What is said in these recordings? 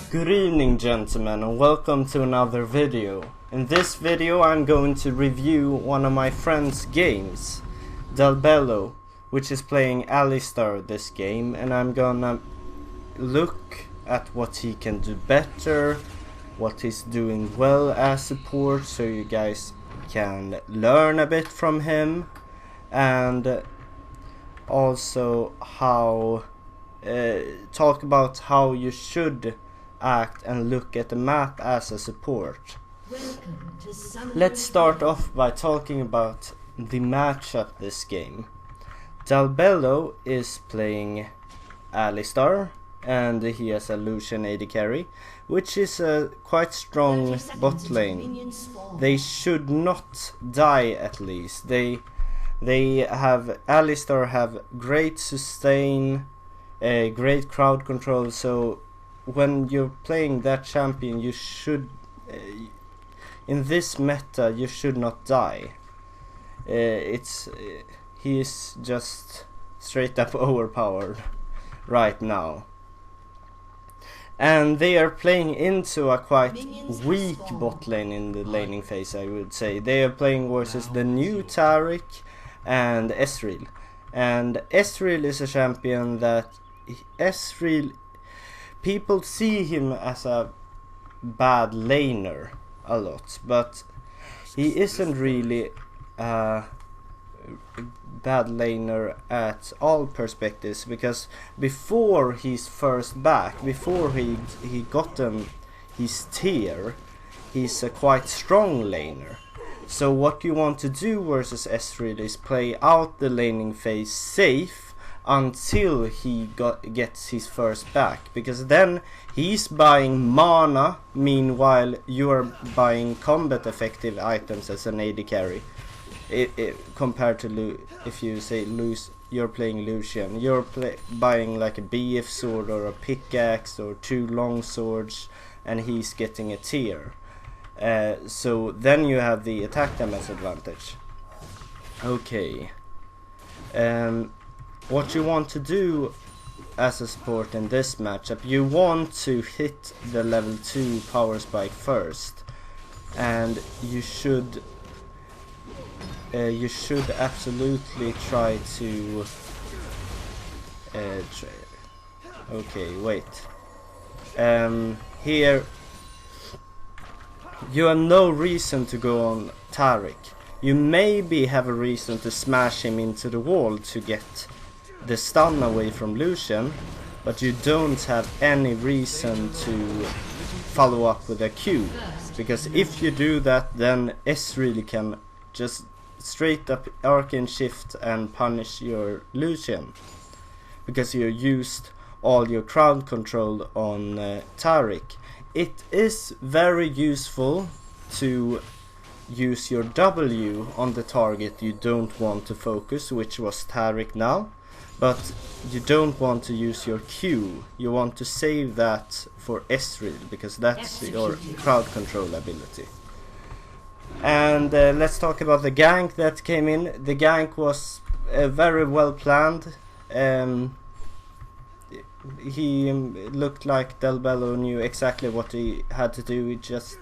Good evening, gentlemen, and welcome to another video. In this video I'm going to review one of my friend's games, Delbello, which is playing Alistar this game, and I'm gonna look at what he can do better, what he's doing well as support, so you guys can learn a bit from him, and also how talk about how you should act and look at the map as a support. Let's start off by talking about the matchup this game. Delbello is playing Alistar and he has a Lucian AD carry, which is a quite strong bot lane. They should not die at least. They have Alistar have great sustain, great crowd control, so when you're playing that champion you should in this meta you should not die. He is just straight up overpowered right now, and they are playing into a quite weak bot lane in the laning phase. I would say they are playing versus the new Taric and Ezreal, and Ezreal is a champion that people see him as a bad laner a lot, but he isn't really a bad laner at all perspectives, because before his first back, before he gotten his tier, he's a quite strong laner. So what you want to do versus Ezreal is play out the laning phase safe until he gets his first back, because then he's buying mana, meanwhile you're buying combat effective items as an AD carry. Compared to if you say you're playing Lucian, you're buying like a BF sword or a pickaxe or 2 long swords, and he's getting a tier. So then you have the attack damage advantage. Okay. What you want to do as a support in this matchup, you want to hit the level 2 power spike first, and you should absolutely try to okay, wait. Here you have no reason to go on Taric. You maybe have a reason to smash him into the wall to get the stun away from Lucian, but you don't have any reason to follow up with a Q, because if you do that, then Ezreal can just straight up arcane shift and punish your Lucian, because you used all your crowd control on Taric. It is very useful to use your W on the target you don't want to focus, which was Taric now. But you don't want to use your Q. You want to save that for Ezreal, because that's your crowd control ability. And let's talk about the gank that came in. The gank was very well planned. He looked like Delbello knew exactly what he had to do. He just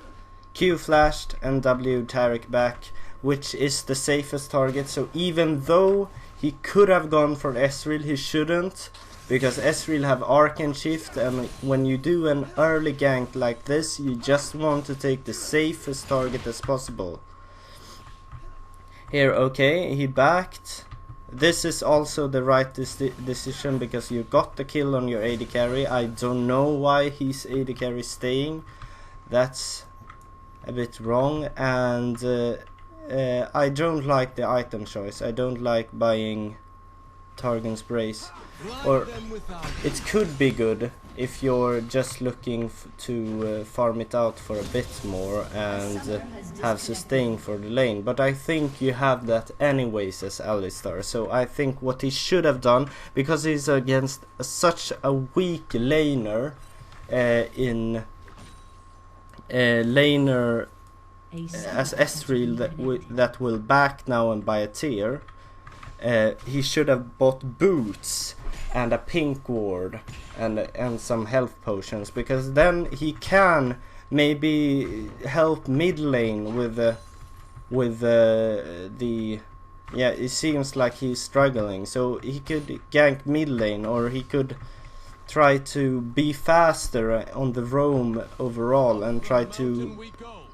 Q flashed and W Taric back, which is the safest target. So even though he could have gone for Ezreal, he shouldn't, because Ezreal have arcane shift, and when you do an early gank like this, you just want to take the safest target as possible. Here, okay, he backed. This is also the right decision, because you got the kill on your AD carry. I don't know why his AD carry is staying. That's a bit wrong, and I don't like the item choice. I don't like buying Targon sprays. Or it could be good if you're just looking to farm it out for a bit more and have sustain for the lane, but I think you have that anyways as Alistar. So I think what he should have done, because he's against such a weak laner in laner as Ezreal that will back now and buy a tier, he should have bought boots and a pink ward and some health potions, because then he can maybe help mid lane with the yeah, it seems like he's struggling, so he could gank mid lane, or he could try to be faster on the roam overall and try to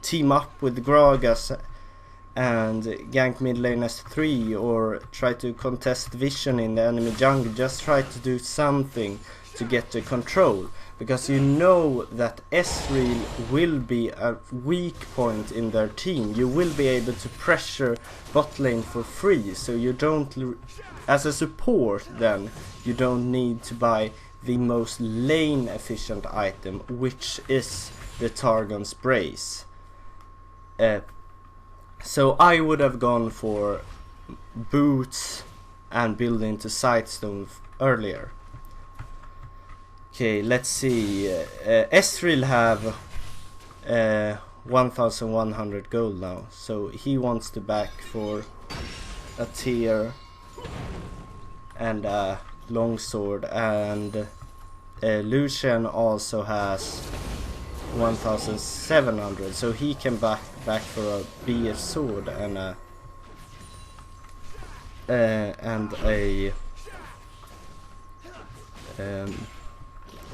team up with Gragas and gank mid lane as 3, or try to contest vision in the enemy jungle. Just try to do something to get the control, because you know that Ezreal will be a weak point in their team. You will be able to pressure bot lane for free, so you don't, as a support then, you don't need to buy the most lane efficient item, which is the Targon's Brace. So I would have gone for boots and build into Sightstone earlier. Okay, let's see. Ezreal have 1100 gold now, so he wants to back for a tier and a longsword, and Lucian also has 1700, so he can back for a BF sword and a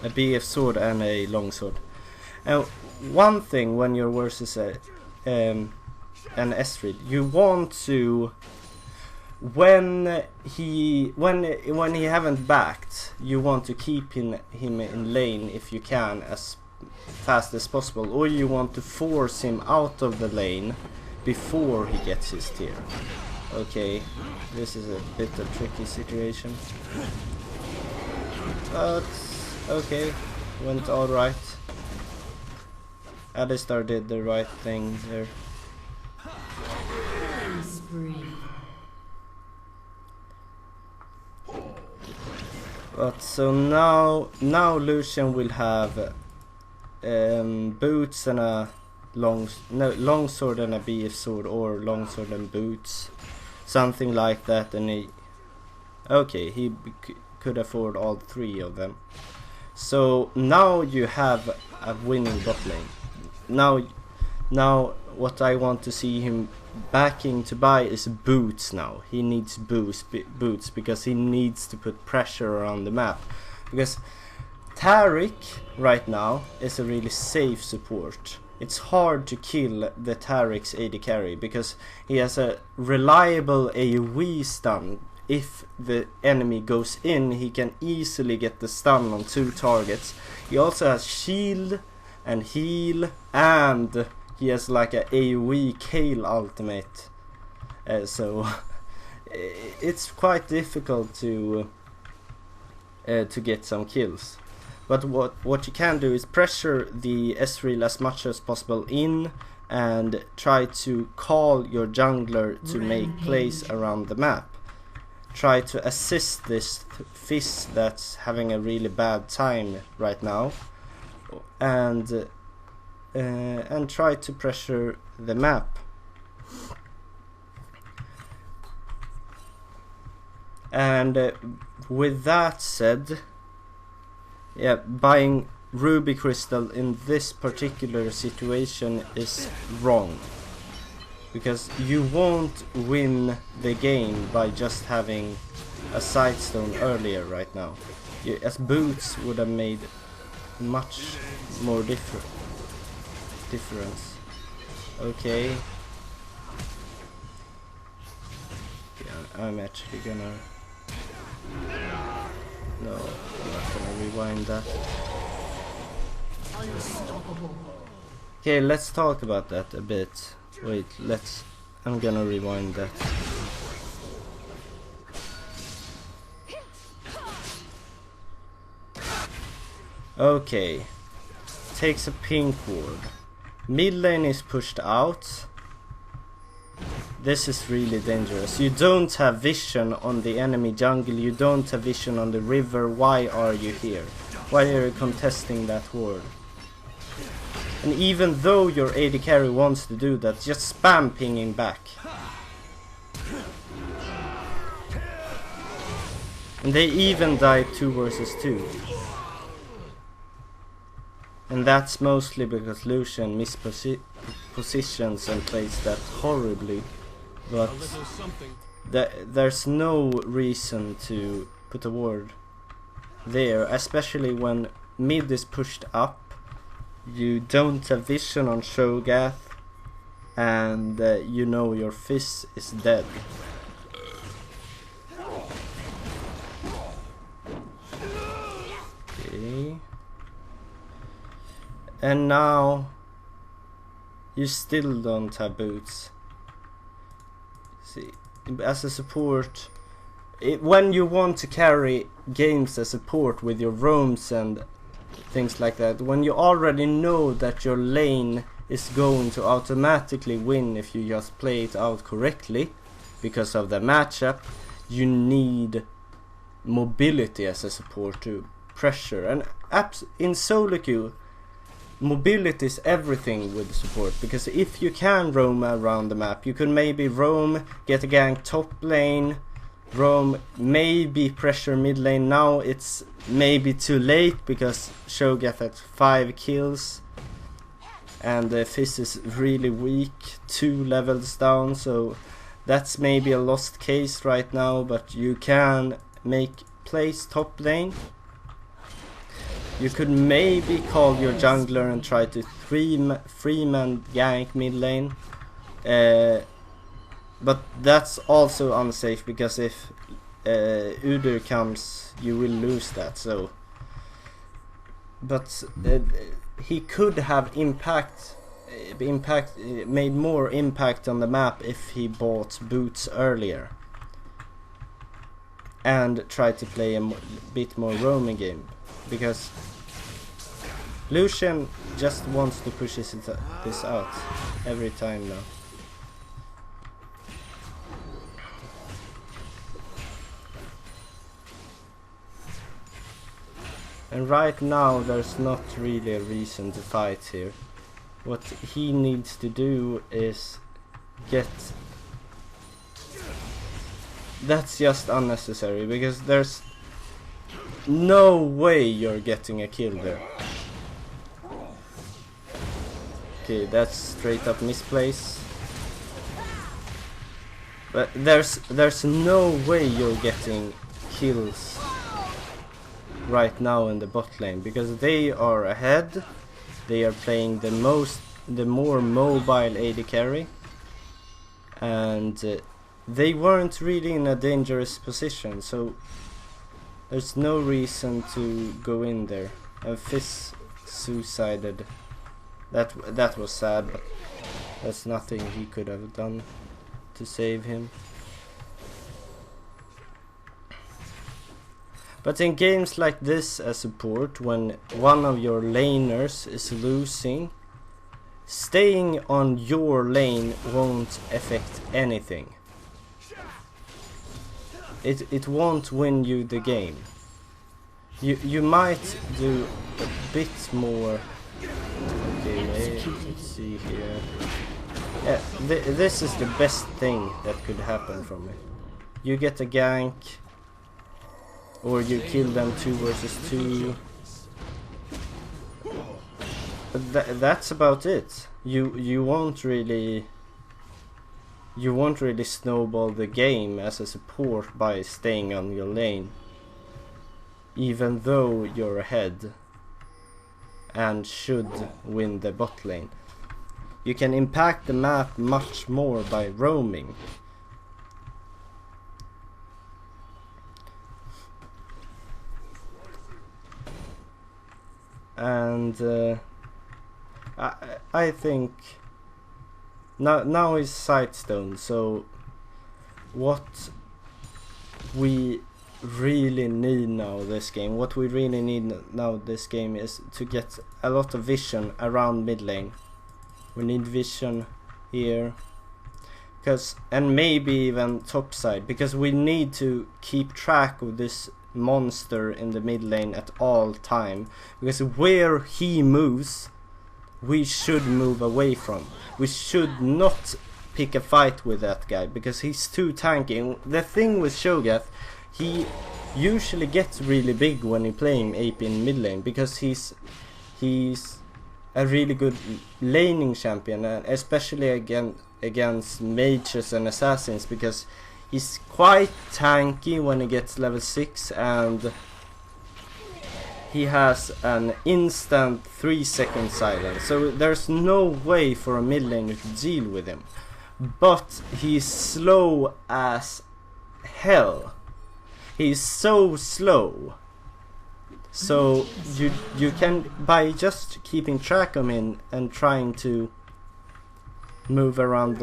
BF sword and a longsword. And one thing when you're versus an Ezreal, you want to, when he haven't backed, you want to keep him in lane if you can as fast as possible, or you want to force him out of the lane before he gets his tier. Okay, this is a bit of a tricky situation, but okay, went alright. Alistar did the right thing there. But so now Lucian will have boots and a longsword and a BF sword, or longsword and boots, something like that, and he could afford all 3 of them. So now you have a winning bot lane. Now what I want to see him backing to buy is boots. Now he needs boots because he needs to put pressure around the map, because Taric right now is a really safe support. It's hard to kill the Taric's AD carry because he has a reliable AoE stun. If the enemy goes in, he can easily get the stun on 2 targets. He also has shield and heal, and he has like a AoE Kale ultimate. So it's quite difficult to get some kills. But what you can do is pressure the Ezreal as much as possible in, and try to call your jungler to make plays around the map. Try to assist this Fizz that's having a really bad time right now, and try to pressure the map. And with that said, yeah, buying Ruby Crystal in this particular situation is wrong, because you won't win the game by just having a Sightstone earlier right now. As boots would have made much more difference. Okay. Yeah, I'm actually gonna... No, I'm not gonna rewind that. Okay, let's talk about that a bit. Wait, I'm gonna rewind that. Okay. Takes a pink ward. Mid lane is pushed out. This is really dangerous. You don't have vision on the enemy jungle. You don't have vision on the river. Why are you here? Why are you contesting that ward? And even though your AD carry wants to do that, just spam pinging back. And they even died 2 versus 2. And that's mostly because Lucian mispositions and plays that horribly. But there's no reason to put a ward there, especially when mid is pushed up. You don't have vision on Shogath, and you know your Fizz is dead. Okay. And now you still don't have boots. See, as a support, when you want to carry games as support with your roams and things like that, when you already know that your lane is going to automatically win if you just play it out correctly because of the matchup, you need mobility as a support to pressure. And in solo queue, mobility is everything with support, because if you can roam around the map, you can maybe roam, get a gank top lane, roam, maybe pressure mid lane. Now it's maybe too late because Shogath at 5 kills and the Fizz is really weak, 2 levels down, so that's maybe a lost case right now. But you can make plays top lane. You could maybe call your jungler and try to three-man gank mid lane. But that's also unsafe, because if Udyr comes, you will lose that. So, but he could have made more impact on the map if he bought boots earlier and tried to play a bit more roaming game, because Lucian just wants to push this out every time now. And right now there's not really a reason to fight here. What he needs to do is get... That's just unnecessary, because there's no way you're getting a kill there. Okay, that's straight up misplace. But there's no way you're getting kills right now in the bot lane, because they are ahead. They are playing the more mobile AD carry, and they weren't really in a dangerous position, so there's no reason to go in there. And Fizz suicided. That was sad, but that's nothing he could have done to save him. But in games like this as support, when one of your laners is losing, staying on your lane won't affect anything. It won't win you the game. You might do a bit more. Okay, let's see here. Yeah, this is the best thing that could happen from it. You get a gank, or you kill them 2 versus 2. But that's about it. You won't really snowball the game as a support by staying on your lane, even though you're ahead and should win the bot lane. You can impact the map much more by roaming. And I think now is Sightstone, so what we really need now this game, is to get a lot of vision around mid lane. We need vision here, and maybe even top side, because we need to keep track of this monster in the mid lane at all time, because where he moves we should move away from. We should not pick a fight with that guy, because he's too tanky. The thing with Shogath, he usually gets really big when you play him AP in mid lane, because he's a really good laning champion, especially against mages and assassins, because he's quite tanky when he gets level 6, and he has an instant 3-second silence, so there's no way for a mid laner to deal with him. But he's slow as hell. He's so slow. So you can, by just keeping track of him and trying to move around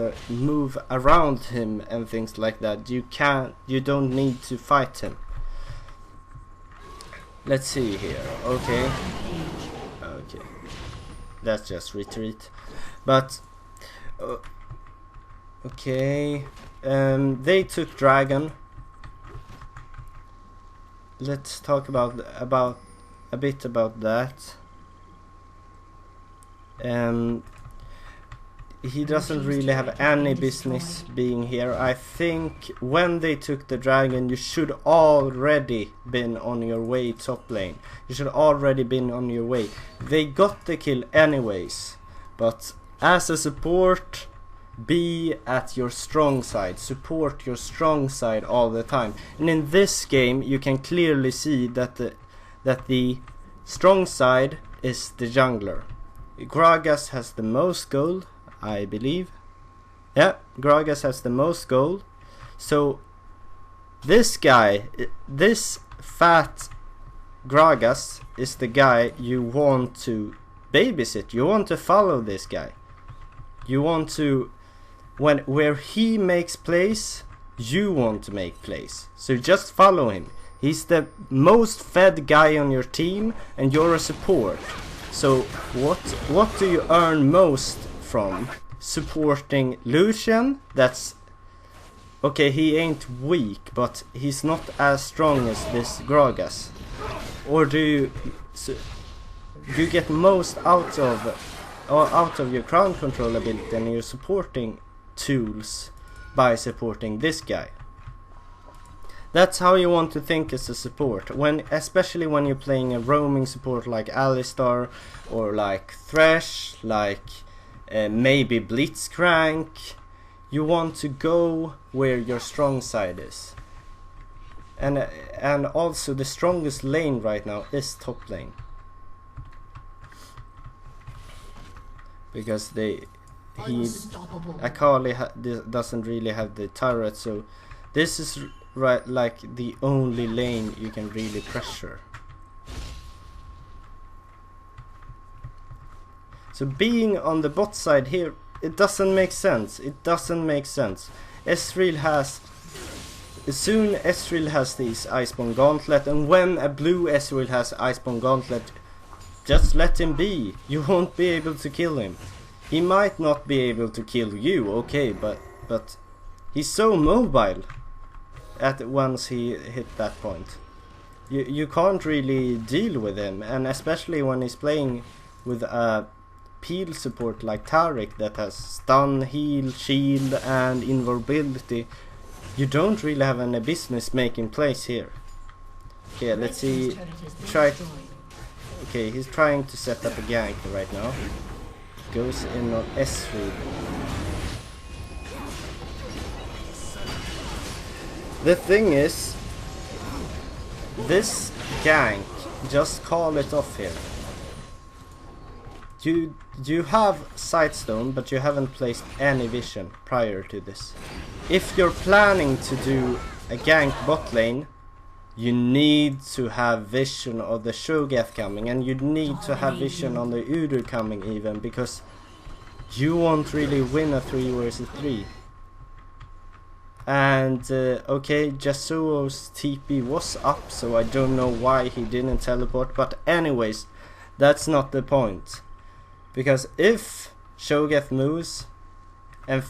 him and things like that, you don't need to fight him. Let's see here. Okay. Let's just retreat. But okay. They took dragon. Let's talk about a bit about that. He doesn't really have any business being here. I think when they took the dragon, you should already been on your way top lane. You should already been on your way. They got the kill anyways, but as a support, be at your strong side. Support your strong side all the time. And in this game, you can clearly see that the strong side is the jungler. Gragas has the most gold, I believe. Yeah, Gragas has the most gold. So this guy, this fat Gragas, is the guy you want to babysit. You want to follow this guy. You want to, where he makes plays, you want to make plays. So just follow him. He's the most fed guy on your team, and you're a support. So what do you earn most from? Supporting Lucian? That's okay, he ain't weak, but he's not as strong as this Gragas. Or do you get most out of your crown control ability and your supporting tools by supporting this guy? That's how you want to think as a support, especially when you're playing a roaming support like Alistar, or like Thresh, like maybe Blitzcrank. You want to go where your strong side is. And also the strongest lane right now is top lane. Because Akali doesn't really have the turret, so this is right, like the only lane you can really pressure. So being on the bot side here, it doesn't make sense. It doesn't make sense. Ezreal has these Iceborne Gauntlet, and when a blue Ezreal has Iceborne Gauntlet, just let him be. You won't be able to kill him. He might not be able to kill you, okay, but he's so mobile at once he hit that point. You can't really deal with him, and especially when he's playing with a peel support like Taric that has stun, heal, shield and invulnerability. You don't really have any business making plays here. Okay, let's see. Okay, he's trying to set up a gank right now. Goes in on S3. The thing is, this gank, just call it off here. You have Sightstone, but you haven't placed any vision prior to this. If you're planning to do a gank bot lane, you need to have vision of the Shogath coming, and you need to have vision on the Udyr coming even, because you won't really win a 3 versus 3. And okay, Yasuo's TP was up, so I don't know why he didn't teleport, but anyways, that's not the point. Because if Shogath moves and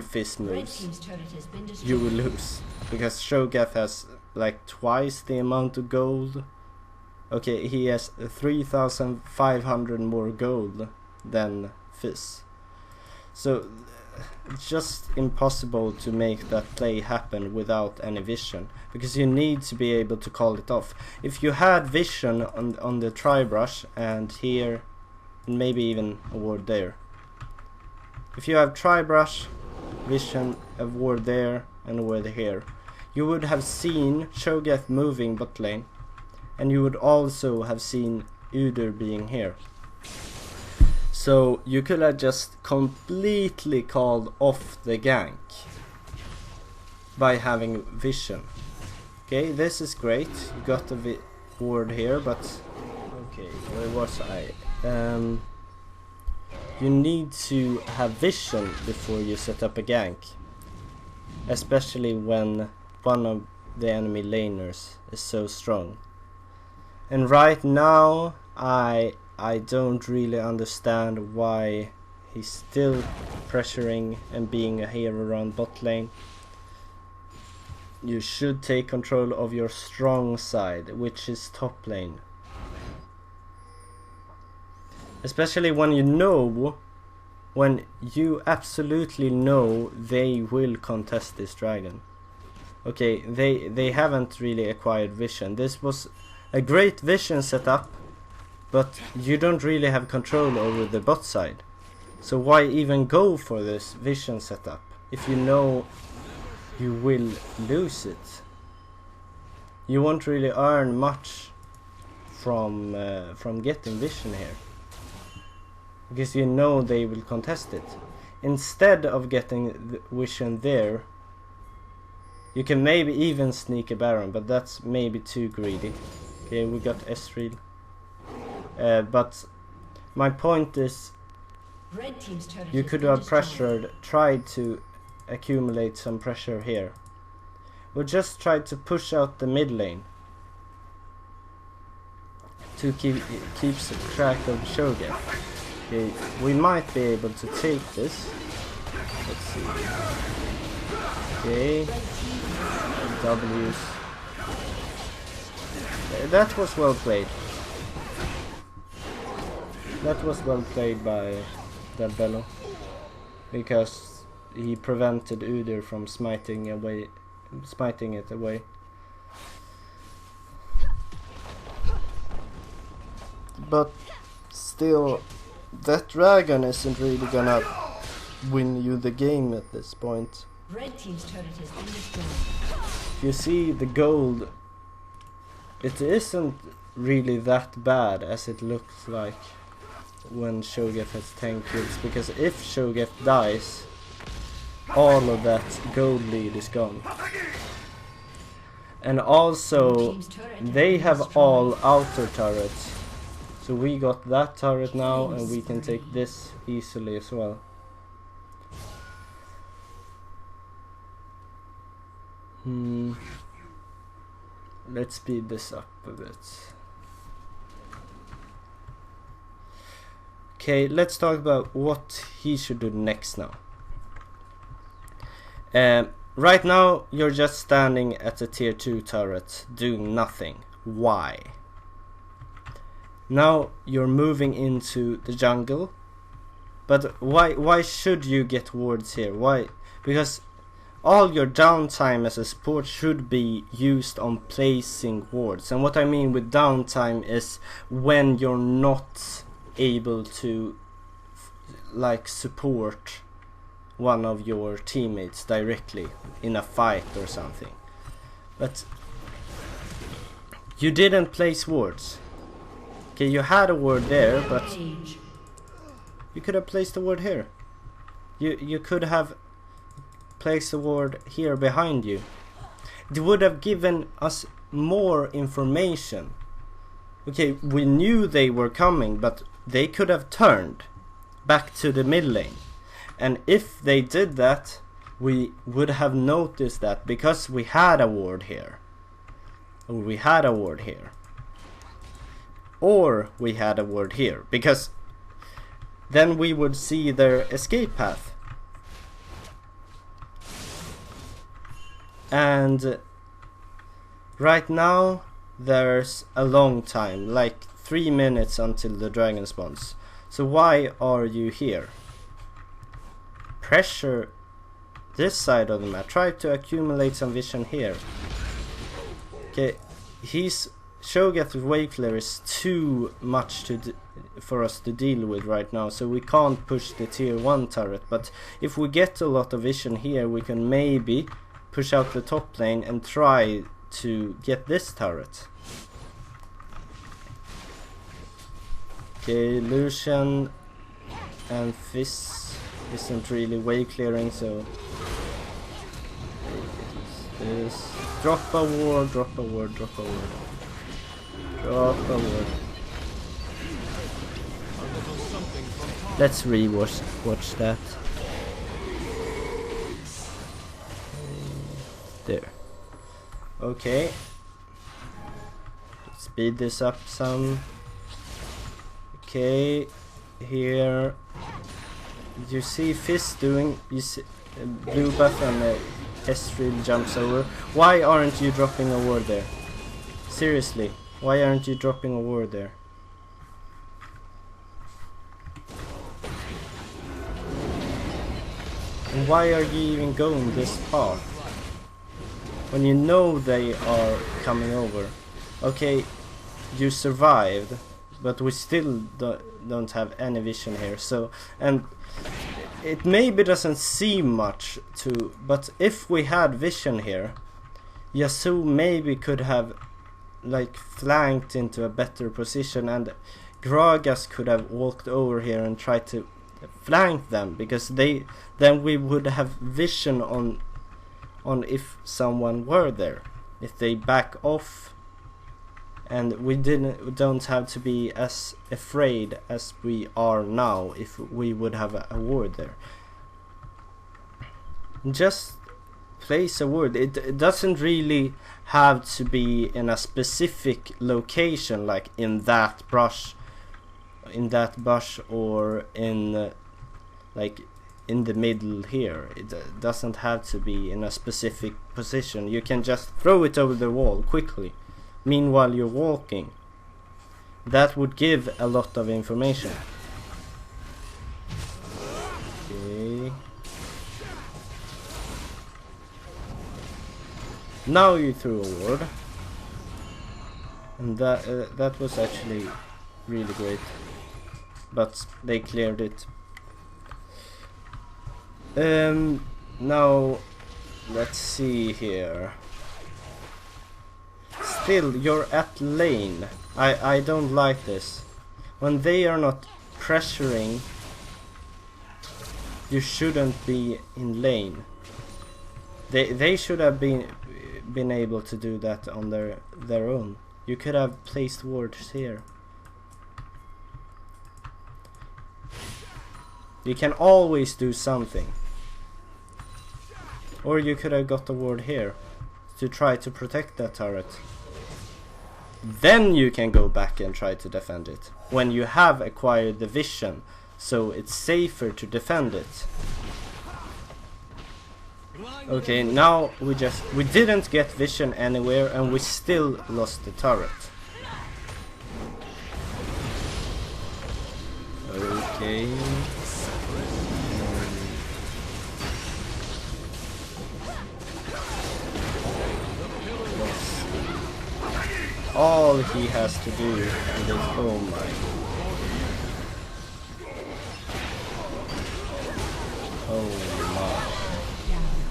Fizz moves, you will lose. Because Shogath has like twice the amount of gold. Okay, he has 3,500 more gold than Fizz. So just impossible to make that play happen without any vision, because you need to be able to call it off. If you had vision on the tri-brush and here, and maybe even a ward there. If you have tri-brush, vision, a ward there, and a ward here, you would have seen Sho'geth moving bot lane, and you would also have seen Udyr being here. So you could have just completely called off the gank by having vision. Okay, this is great. You got the ward here, but okay, where was I? You need to have vision before you set up a gank, especially when one of the enemy laners is so strong. And right now I don't really understand why he's still pressuring and being a hero around bot lane. You should take control of your strong side, which is top lane. Especially when you absolutely know they will contest this dragon. Okay, they haven't really acquired vision. This was a great vision setup, but you don't really have control over the bot side. So why even go for this vision setup if you know you will lose it? You won't really earn much from getting vision here, because you know they will contest it. Instead of getting the vision there, you can maybe even sneak a Baron, but that's maybe too greedy. Okay, we got Ezreal. But my point is, you could have tried to accumulate some pressure here. Or just try to push out the mid lane to keep track of Sho'geth. Okay, we might be able to take this. Let's see. Okay, W's. That was well played. That was well played by Delbello, because he prevented Udyr from smiting it away. But still, that dragon isn't really gonna win you the game at this point. Red team's turret has been destroyed. If you see the gold, it isn't really that bad as it looks like when Sho'geth has 10 kills, because if Sho'geth dies, all of that gold lead is gone. And also, they have all outer turrets, so we got that turret now, and we can take this easily as well. Let's speed this up a bit. Okay, let's talk about what he should do next now. Right now, you're just standing at a tier 2 turret, doing nothing. Why? Now you're moving into the jungle. But why should you get wards here? Why? Because all your downtime as a support should be used on placing wards. And what I mean with downtime is when you're not able to like support one of your teammates directly in a fight or something. But you didn't place wards. Okay, you had a ward there, but you could have placed a ward here. You could have placed a ward here behind you. It would have given us more information. Okay, we knew they were coming, but they could have turned back to the mid lane. And if they did that, we would have noticed that, because we had a ward here. Or we had a ward here. Or we had a ward here. Because then we would see their escape path. And right now there's a long time, like 3 minutes until the dragon spawns. So why are you here? pressure this side of the map. Try to accumulate some vision here. Okay, Shogat's wave flare is too much for us to deal with right now, so we can't push the tier 1 turret. But if we get a lot of vision here, we can maybe push out the top lane and try to get this turret. Okay, Lucian and Fizz isn't really wave clearing, so this. Drop a ward, drop a ward, drop a ward. Drop a ward. Let's watch that. There. Okay. Let's speed this up some. Okay. Here. You see Fizz doing, you see, blue buff and S3 jumps over. Why aren't you dropping a ward there? Seriously, why aren't you dropping a ward there? And why are you even going this far? When you know they are coming over. Okay, you survived, but we still don't have any vision here. So, and it maybe doesn't seem much to, but if we had vision here, Yasuo maybe could have like flanked into a better position, and Gragas could have walked over here and tried to flank them, because then we would have vision on if someone were there, if they back off, and we don't have to be as afraid as we are now if we would have a ward there. Just place a ward. It doesn't really have to be in a specific location, like in that bush or in like in the middle here. It doesn't have to be in a specific position. You can just throw it over the wall quickly meanwhile you're walking. That would give a lot of information. Okay. Now you threw a ward, and that was actually really great, but they cleared it. Now let's see here. Still, you're at lane. I don't like this. When they are not pressuring, you shouldn't be in lane. They should have been able to do that on their own. You could have placed wards here. You can always do something. Or you could have got a ward here to try to protect that turret. Then you can go back and try to defend it when you have acquired the vision, so it's safer to defend it. Okay, now we didn't get vision anywhere, and we still lost the turret. Okay. All he has to do is, oh my. Oh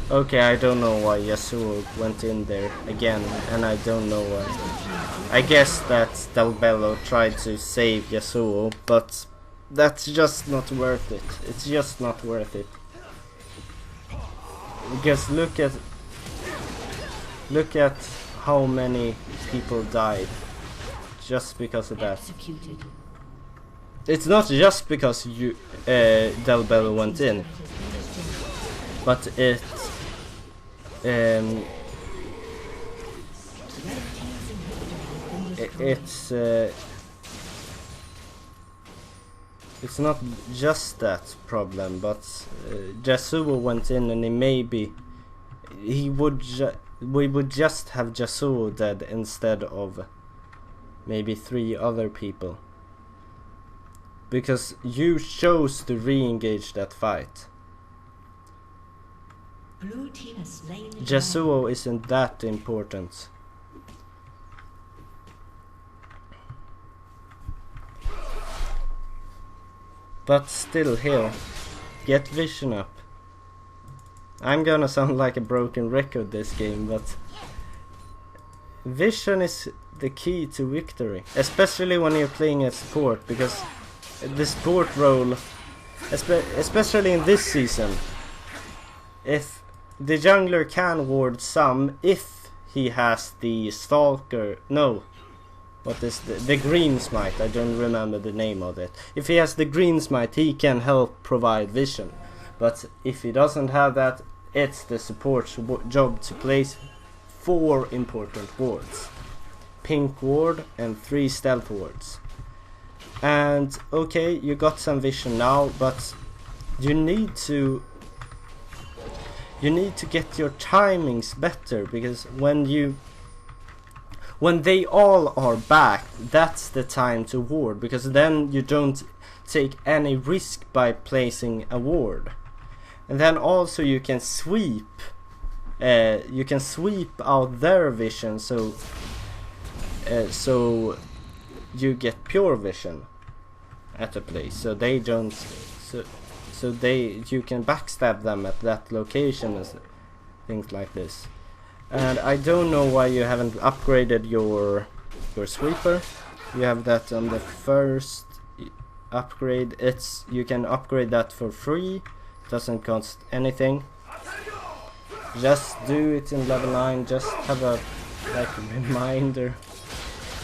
my. Okay, I don't know why Yasuo went in there again, and I don't know why. I guess that Dalbello tried to save Yasuo, but that's just not worth it. It's just not worth it. Because look at how many people died just because of that. Executed. It's not just because Dalbello went in, but it's not just that problem, but Yasuo went in, and we would just have Yasuo dead instead of maybe 3 other people, because you chose to re-engage that fight. Blue team has slain the Yasuo isn't that important. But still, here, get vision up. I'm gonna sound like a broken record this game, but vision is the key to victory, especially when you're playing a support, because the support role, especially in this season, if the jungler can ward some, if he has the stalker, no, what is the green smite, I don't remember the name of it. If he has the green smite, he can help provide vision. But if he doesn't have that, it's the support's job to place 4 important wards. Pink ward and 3 stealth wards. And okay, you got some vision now, but you need to get your timings better, because when they all are back, that's the time to ward, because then you don't take any risk by placing a ward. And then also you can sweep out their vision, so you get pure vision at a place, so they don't, you can backstab them at that location and things like this. And I don't know why you haven't upgraded your sweeper. You have that on the first upgrade. You can upgrade that for free. Doesn't cost anything. Just do it in level 9. Just have a reminder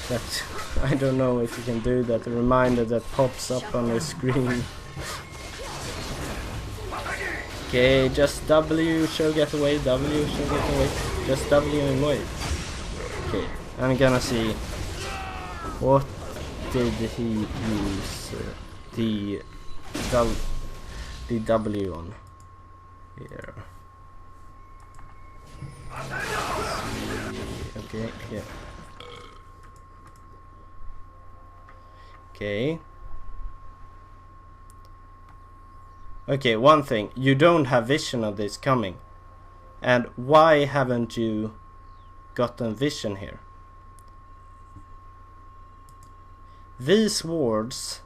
that I don't know if you can do that. A reminder that pops up on your screen. Okay, just W, show get away, W, show get away, just W and wait. Okay, I'm gonna see what did he use the W on here. Okay, yeah. Okay. Okay, one thing, you don't have vision of this coming. And why haven't you gotten vision here? These wards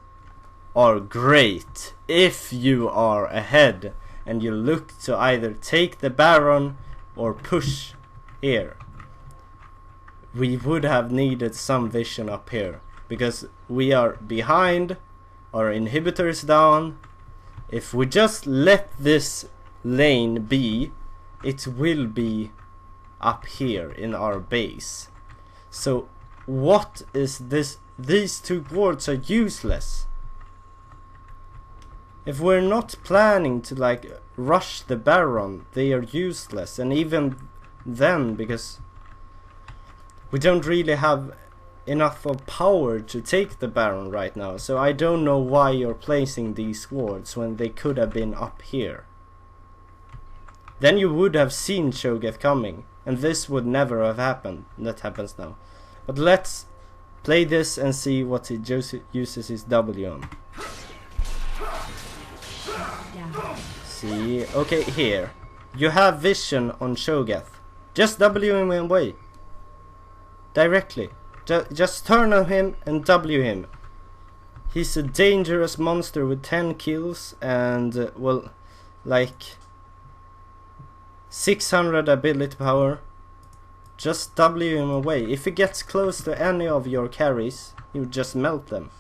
are great if you are ahead and you look to either take the Baron or push here. We would have needed some vision up here, because we are behind, our inhibitor is down. If we just let this lane be, it will be up here in our base. So what is this? These 2 wards are useless. If we're not planning to rush the Baron, they are useless. And even then, because we don't really have enough of power to take the Baron right now, so I don't know why you're placing these wards when they could have been up here. Then you would have seen Shoggoth coming, and this would never have happened. That happens now. But let's play this and see what he uses his W on. See, okay, here. You have vision on Shoggoth. Just W him away. Directly. Just turn on him and W him. He's a dangerous monster with 10 kills and, 600 ability power. Just W him away. If he gets close to any of your carries, you just melt them.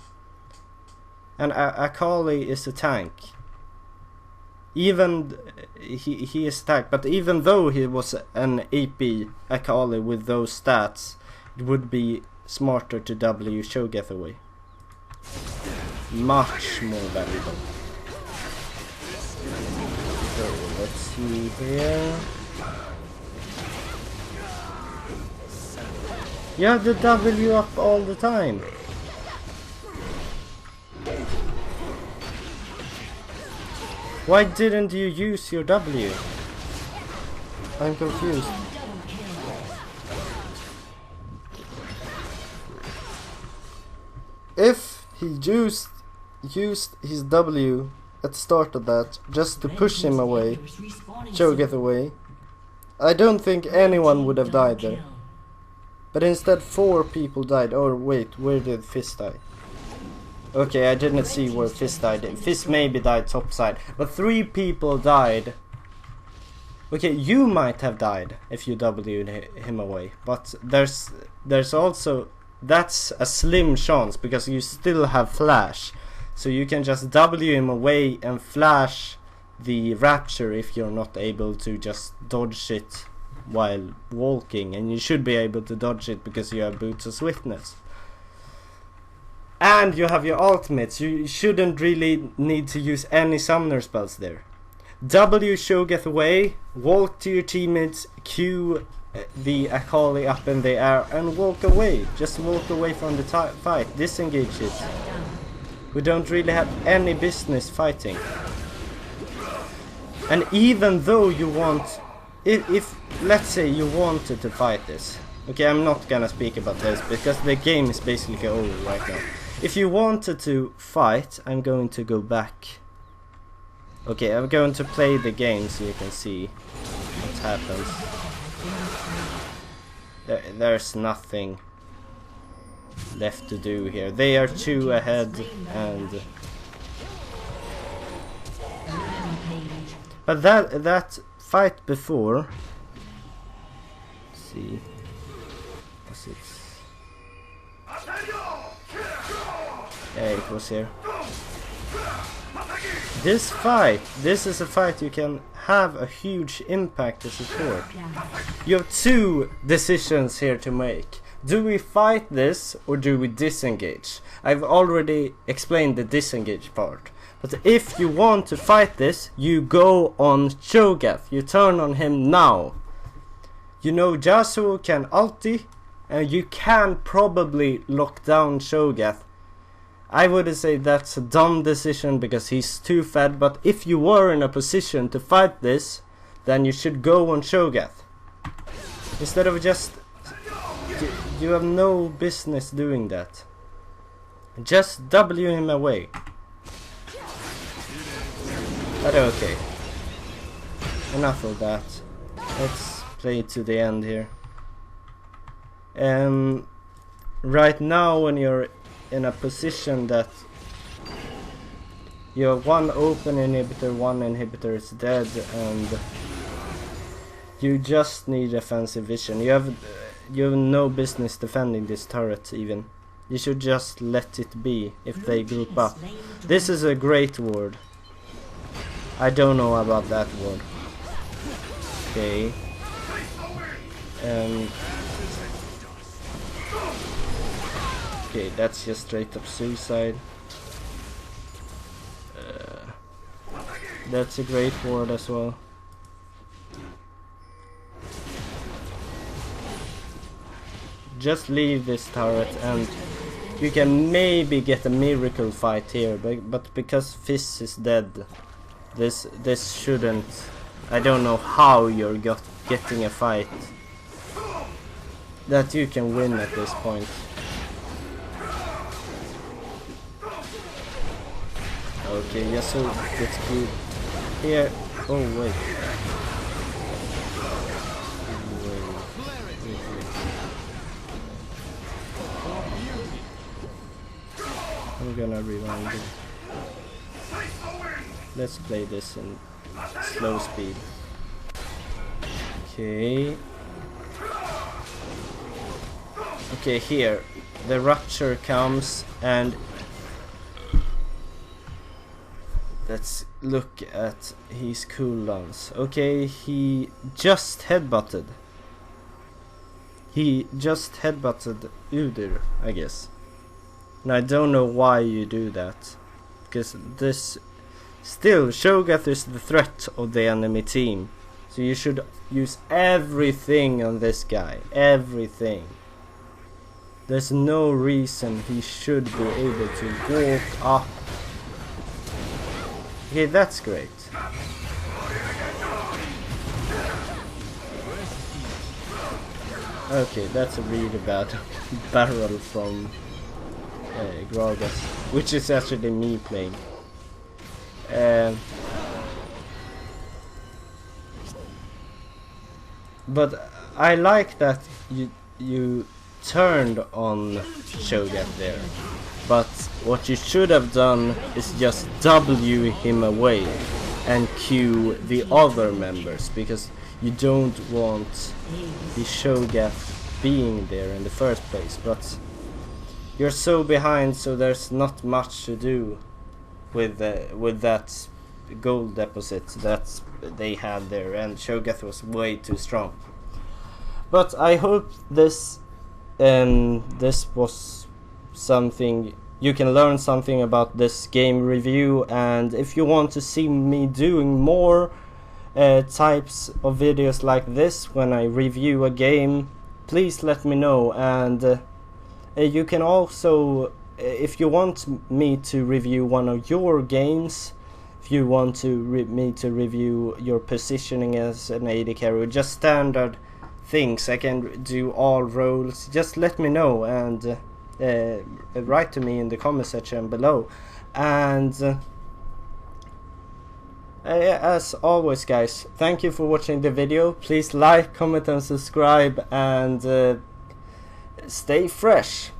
And Akali is a tank. Even he is tank, but even though he was an AP Akali with those stats, it would be smarter to W Shoggoth away. Much more valuable. So let's see here. You have the W up all the time. Why didn't you use your W? I'm confused. If he used his W at the start of that just to push him away, Respawning Cho'Gath away. I don't think anyone would have died there. But instead 4 people died. Oh wait, where did Fizz die? Okay, I didn't see where Fizz died. Fizz maybe died topside. But 3 people died. Okay, you might have died if you W'd him away. But there's also... That's a slim chance because you still have flash. So you can just W him away and flash the Rapture if you're not able to just dodge it while walking, and you should be able to dodge it because you have Boots of Swiftness. And you have your ultimates. You shouldn't really need to use any summoner spells there. W Cho'Gath away, walk to your teammates, Q the Akali up in the air and walk away. Just walk away from the fight, disengage it. We don't really have any business fighting. And even though you want... If let's say you wanted to fight this, okay, I'm not gonna speak about this because the game is basically over right now. If you wanted to fight, I'm going to go back. Okay, I'm going to play the game so you can see what happens. There's nothing left to do here. They are 2 ahead and... But that fight before, let's see, was it? Yeah, it was here. This fight, this is a fight you can have a huge impact to support. You have 2 decisions here to make. Do we fight this or do we disengage? I've already explained the disengage part. But if you want to fight this, you go on Cho'Gath. You turn on him now. You know Yasuo can ulti, and you can probably lock down Cho'Gath. I would say that's a dumb decision because he's too fed, but if you were in a position to fight this, then you should go on Cho'Gath. Instead of just... You have no business doing that. Just W him away. But okay, enough of that. Let's play to the end here. Right now when you're in a position that you have 1 open inhibitor, 1 inhibitor is dead, and you just need offensive vision. You have no business defending this turret even. You should just let it be if they group up. This is a great ward. I don't know about that word. Okay. Okay, that's just straight up suicide. That's a great word as well. Just leave this turret and you can maybe get a miracle fight here, but because Fizz is dead, this shouldn't... I don't know how you're getting a fight that you can win at this point. Okay, Yasuo gets good here. Oh wait. I'm gonna rewind it. Let's play this in slow speed. Okay. Okay, here the Rupture comes and let's look at his cooldowns. Okay, he just headbutted. He just headbutted Udyr, I guess. And I don't know why you do that, because this still Cho'Gath is the threat of the enemy team, so you should use everything on this guy, everything. There's no reason he should be able to walk up. Okay, that's great. Okay, that's a really bad barrel from Gragas, which is actually me playing. But I like that you turned on Shogat there. But what you should have done is just W him away and Q the other members, because you don't want the Shogat being there in the first place. But you're so behind, so there's not much to do with that gold deposit that they had there, and Shogat was way too strong. But I hope this was something you can learn something about this game review, and if you want to see me doing more types of videos like this when I review a game, please let me know. And you can also, if you want me to review one of your games, if you want to me to review your positioning as an AD carry, just standard things, I can do all roles, just let me know and write to me in the comment section below. And as always guys, thank you for watching the video. Please like, comment and subscribe, and stay fresh.